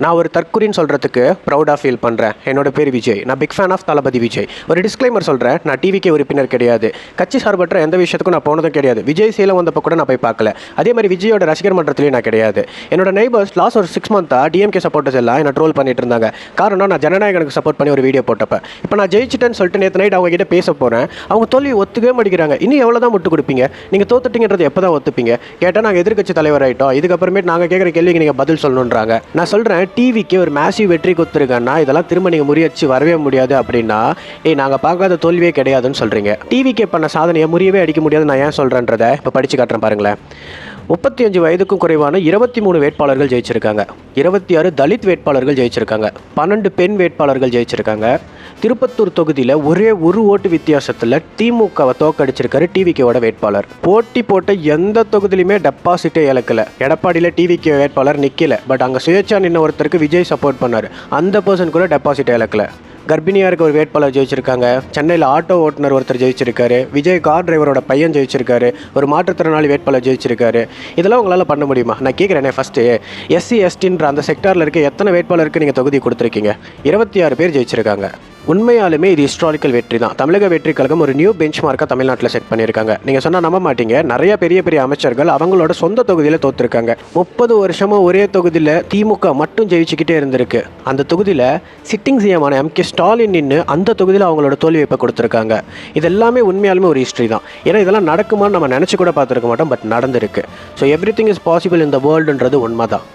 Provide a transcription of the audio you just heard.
நான் ஒரு தற்குறின்னு சொல்கிறதுக்கு ப்ரௌடாக ஃபீல் பண்ணுறேன். என்னோட பேர் விஜய். நான் பிக் ஃபேன் ஆஃப் தளபதி விஜய். ஒரு டிஸ்க்ளைமர் சொல்கிறேன், நான் டிவிக்கே உறுப்பினர் கிடையாது. கட்சி சார்பற்ற எந்த விஷயத்துக்கும் நான் போனதும் கிடையாது. விஜய் சேலம் வந்தப்போ கூட நான் போய் பார்க்கல. அதே மாதிரி விஜயோட ரசிகர் மன்றத்துலேயும் நான் கிடையாது. என்னோட நெய்பர்ஸ் லாஸ்ட் ஒரு 6 மந்த்தாக டிஎம்கே சப்போர்ட்டர்ஸ் எல்லாம் என்ன ட்ரோல் பண்ணிட்டு இருந்தாங்க. காரணம், நான் ஜனநாயகனுக்கு சப்போர்ட் பண்ணி ஒரு வீடியோ போட்டப்ப. இப்போ நான் ஜெயிச்சிட்டேன்னு சொல்லிட்டு நேற்று நைட் அவங்க கிட்ட பேச போகிறேன். அவங்க தோல்வி ஒத்துக்கவே மாட்டேங்கிறாங்க. இன்னும் எவ்வளோ தான் முட்டு கொடுப்பீங்க? நீங்கள் தோத்துட்டீங்கன்றது எப்போ தான் ஒத்துப்பீங்க? கேட்டால் நாங்கள் எதிர்க்கட்சி தலைவர் ஆகிட்டோம், இதுக்கப்புறமேட்டு நாங்கள் கேட்குற கேள்விக்கு நீங்கள் பதில் சொல்லணுன்றாங்க. நான் சொல்கிறேன், டிவிக்கு ஒரு மேசிவ் வெற்றி கொடுத்துருக்கேன்னா இதெல்லாம் திரும்ப நீங்கள் முறியடிச்சு வரவே முடியாது அப்படின்னா, நாங்கள் பார்க்காத தோல்வியே கிடையாதுன்னு சொல்கிறீங்க. டிவிக்கே பண்ண சாதனையை முறியவே அடிக்க முடியாது நான் ஏன் சொல்கிறேன்றதை இப்போ படித்து காட்டுறேன் பாருங்களேன். 35 வயதுக்கும் குறைவான 23 வேட்பாளர்கள் ஜெயிச்சிருக்காங்க. 26 தலித் வேட்பாளர்கள் ஜெயிச்சிருக்காங்க. 12 பெண் வேட்பாளர்கள் ஜெயிச்சிருக்காங்க. திருப்பத்தூர் தொகுதியில் ஒரே ஒரு ஓட்டு வித்தியாசத்தில் திமுகவை தோக்கடிச்சிருக்காரு டிவிகேவோட வேட்பாளர். போட்டி போட்ட எந்த தொகுதியிலுமே டெபாசிட்டே இழக்கல. எடப்பாடியில் டிவிகே வேட்பாளர் நிற்கல. பட் அங்கே சுயேட்சா நின்ன ஒருத்தருக்கு விஜய் சப்போர்ட் பண்ணார். அந்த பர்சன் கூட டெபாசிட்டே இழக்கல. கர்ப்பிணியாக இருக்க ஒரு வேட்பாளர் ஜெயிச்சிருக்காங்க. சென்னையில் ஆட்டோ ஓட்டுநர் ஒருத்தர் ஜெயிச்சிருக்காரு. விஜய் கார் டிரைவரோட பையன் ஜெயிச்சிருக்காரு. ஒரு மாற்றுத்திறனாளி வேட்பாளர் ஜெயிச்சிருக்காரு. இதெல்லாம் உங்களால் பண்ண முடியுமா? நான் கேட்குறேனே, ஃபஸ்ட்டு எஸ்சி எஸ்டின்ற அந்த செக்டாரில் இருக்க எத்தனை வேட்பாளருக்கு நீங்கள் தொகுதி கொடுத்துருக்கீங்க? 26 பேர் ஜெயிச்சிருக்காங்க. உண்மையாலுமே இது ஹிஸ்டாரிக்கல் வெற்றி தான். தமிழக வெற்றி கழகம் ஒரு நியூ பெஞ்ச் மார்க்காக தமிழ்நாட்டில் செட் பண்ணியிருக்காங்க. நீங்கள் சொன்னால் நம்ப மாட்டீங்க, நிறைய பெரிய பெரிய அமைச்சர்கள் அவங்களோட சொந்த தொகுதியில் தோற்றுருக்காங்க. 30 வருஷமாக ஒரே தொகுதியில் திமுக மட்டும் ஜெயிச்சுக்கிட்டே இருந்திருக்கு. அந்த தொகுதியில் சிட்டிங் சிஎமான எம்.கே. ஸ்டாலின் நின்று அந்த தொகுதியில் அவங்களோட தோல்வி இப்போ கொடுத்துருக்காங்க. இது எல்லாமே உண்மையாலுமே ஒரு ஹிஸ்ட்ரி தான். ஏன்னா இதெல்லாம் நடக்குமான்னு நம்ம நினச்சி கூட பார்த்துருக்க மாட்டோம், பட் நடந்திருக்கு. So every thing is possible இந்த வேர்ல்டுன்றது உண்மை தான்.